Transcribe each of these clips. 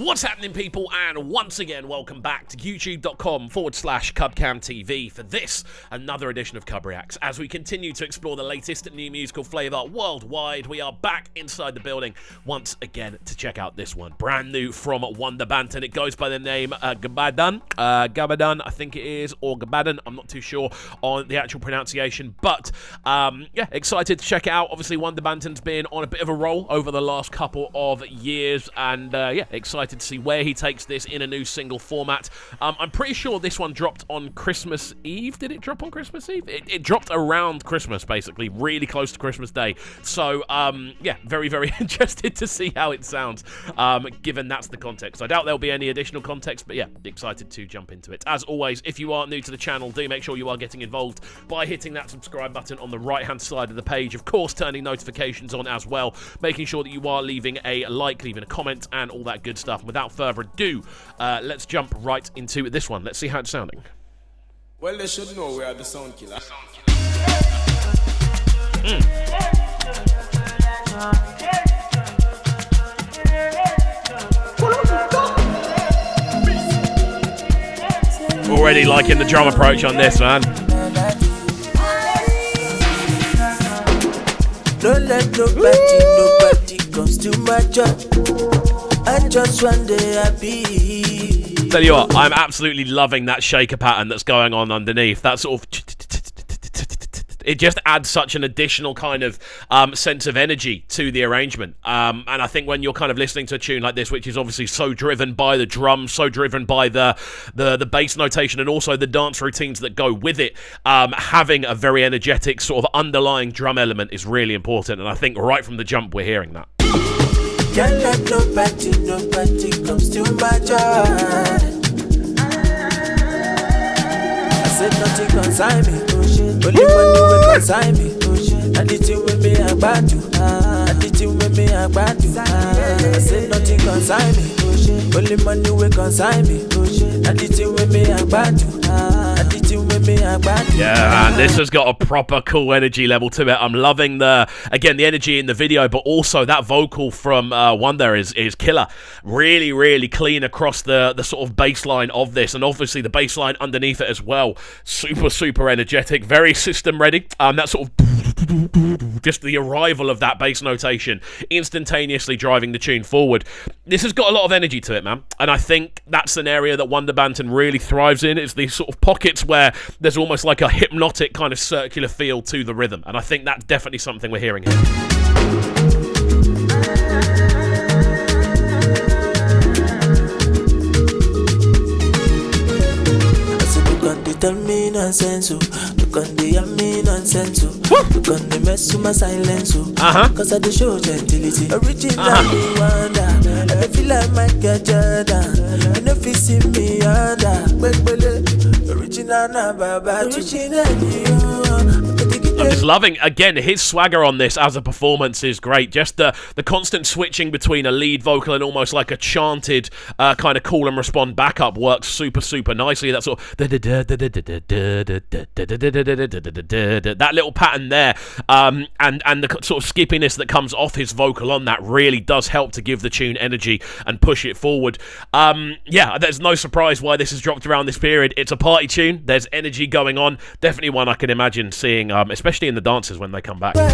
What's happening, people? And once again, welcome back to youtube.com/CubCamTV for this, another edition of CUBREACTS. As we continue to explore the latest new musical flavour worldwide, we are back inside the building once again to check out this one. Brand new from 1da Banton. It goes by the name Gbadun. Gbadun, I think it is, or Gbadun. I'm not too sure on the actual pronunciation, but yeah, excited to check it out. Obviously, 1da Banton's been on a bit of a roll over the last couple of years, and yeah, excited to see where he takes this in a new single format. I'm pretty sure this one dropped on Christmas Eve. Did it drop on Christmas Eve? It dropped around Christmas, basically, really close to Christmas Day. So, yeah, very, very interested to see how it sounds, given that's the context. I doubt there'll be any additional context, but yeah, excited to jump into it. As always, if you are new to the channel, do make sure you are getting involved by hitting that subscribe button on the right-hand side of the page. Of course, turning notifications on as well, making sure that you are leaving a like, leaving a comment, and all that good stuff. Without further ado, let's jump right into this one. Let's see how it's sounding. Well, they should know we are the sound killer. Already liking the drum approach on this, man. Don't let nobody comes to my job. I just one day I be. Tell you what, I'm absolutely loving that shaker pattern that's going on underneath. That sort of... It just adds such an additional kind of sense of energy to the arrangement. And I think when you're kind of listening to a tune like this, which is obviously so driven by the drums, so driven by the bass notation, and also the dance routines that go with it, having a very energetic sort of underlying drum element is really important. And I think right from the jump, we're hearing that. Can't let nobody comes to my job. I said nothing consign me. Only money will consign me. And the thing with me I Gbadun. And the thing with me I Gbadun. I said nothing consign me. Only money will consign me. And the thing with me I Gbadun. And the thing with me I Gbadun. Yeah, and this has got a proper cool energy level to it. I'm loving the energy in the video, but also that vocal from 1da is killer. Really, really clean across the sort of bass line of this, and obviously the bass line underneath it as well. Super, super energetic, very system ready. That sort of just the arrival of that bass notation instantaneously driving the tune forward. This has got a lot of energy to it, man, and I think that's an area that 1da Banton really thrives in. It's these sort of pockets where there's almost like a hypnotic kind of circular feel to the rhythm, and I think that's definitely something we're hearing here. Tell me nonsense, look on the yummy nonsense, look on the mess with my silence, cause I the show gentility. Original wonder, I feel like Michael Jordan, and if you see me under, original baba, I'm just loving, again, his swagger on this as a performance is great. Just the constant switching between a lead vocal and almost like a chanted kind of call and respond backup works super, super nicely. That sort of that little pattern there, and the sort of skippiness that comes off his vocal on that really does help to give the tune energy and push it forward. Yeah, there's no surprise why this has dropped around this period. It's a party tune. There's energy going on. Definitely one I can imagine seeing, especially in the dances when they come back. Don't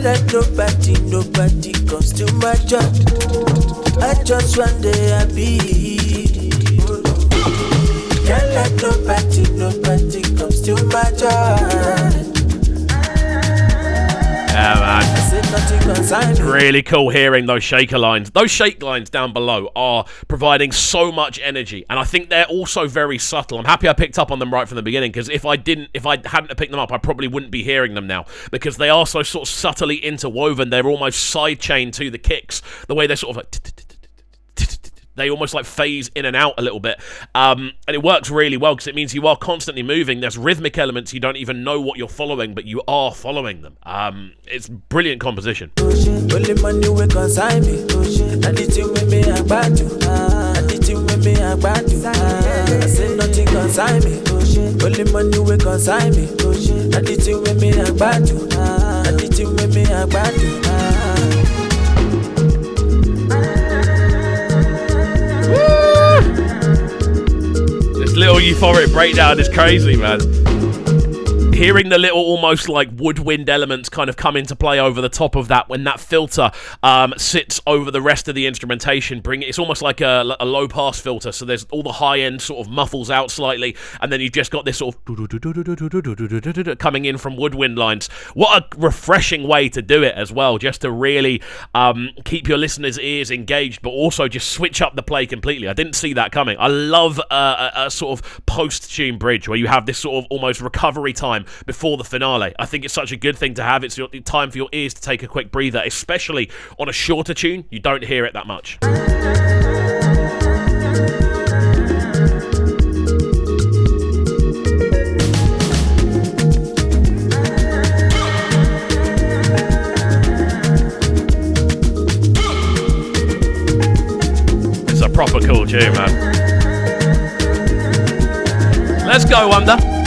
let nobody comes to my job. I just one day I be. Can't let nobody comes to my job. Yeah, man. It's really cool hearing those shaker lines. Those shake lines down below are providing so much energy, and I think they're also very subtle. I'm happy I picked up on them right from the beginning, because if I hadn't picked them up, I probably wouldn't be hearing them now, because they are so sort of subtly interwoven. They're almost side chain to the kicks, the way they're sort of like they almost like phase in and out a little bit, and it works really well because it means you are constantly moving. There's rhythmic elements, you don't even know what you're following, but you are following them. It's brilliant composition. Only money will consign me, and the thing with me I Gbadun, and the thing with me I Gbadun. I say nothing consign me, Only money we consign me. Not the thing with me a Gbadun. Not the thing with me a Gbadun. This little euphoric breakdown is crazy, man. Hearing the little almost like woodwind elements kind of come into play over the top of that when that filter sits over the rest of the instrumentation, it's almost like a low pass filter, so there's all the high end sort of muffles out slightly, and then you've just got this sort of coming in from woodwind lines. What a refreshing way to do it as well, just to really keep your listeners' ears engaged, but also just switch up the play completely. I didn't see that coming. I love a sort of post-tune bridge where you have this sort of almost recovery time before the finale. I think it's such a good thing to have. It's your time for your ears to take a quick breather, especially on a shorter tune. You don't hear it that much. It's a proper cool tune, man. Let's go, 1da.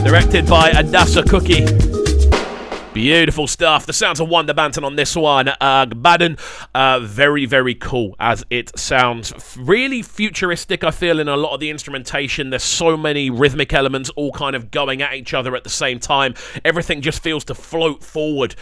Directed by Adasa Cookie. Beautiful stuff. The sounds of 1da Banton on this one. Gbadun, very, very cool as it sounds. Really futuristic, I feel, in a lot of the instrumentation. There's so many rhythmic elements all kind of going at each other at the same time. Everything just feels to float forward.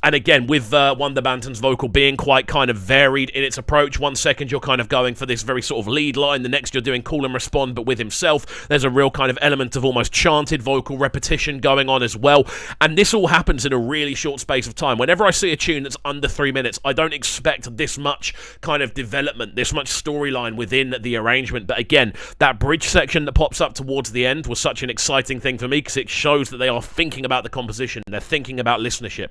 And again, with 1da Banton's vocal being quite kind of varied in its approach. 1 second you're kind of going for this very sort of lead line. The next you're doing call and respond, but with himself. There's a real kind of element of almost chanted vocal repetition going on as well. And this all happens in a really short space of time. Whenever I see a tune that's under 3 minutes, I don't expect this much kind of development, this much storyline within the arrangement. But again, that bridge section that pops up towards the end was such an exciting thing for me because it shows that they are thinking about the composition. They're thinking about listenership.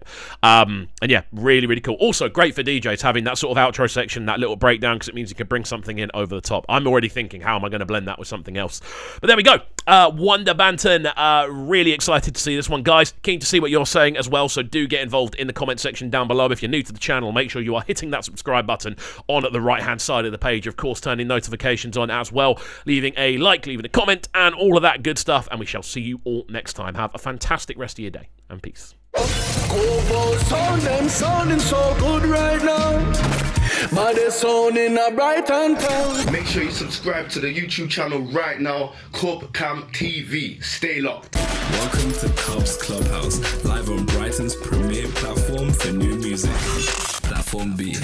And yeah, really, really cool. Also, great for DJs having that sort of outro section, that little breakdown, because it means you can bring something in over the top. I'm already thinking, how am I going to blend that with something else? But there we go. 1da Banton, really excited to see this one, guys. Keen to see what you're saying as well, so do get involved in the comment section down below. If you're new to the channel, make sure you are hitting that subscribe button on the right-hand side of the page. Of course, turning notifications on as well, leaving a like, leaving a comment, and all of that good stuff. And we shall see you all next time. Have a fantastic rest of your day, and peace. Them sounding so good right now, but they're sounding a bright and town. Make sure you subscribe to the YouTube channel right now, Cam TV. Stay locked. Welcome to Cubs Clubhouse, live on Brighton's premier platform for new music, Platform B.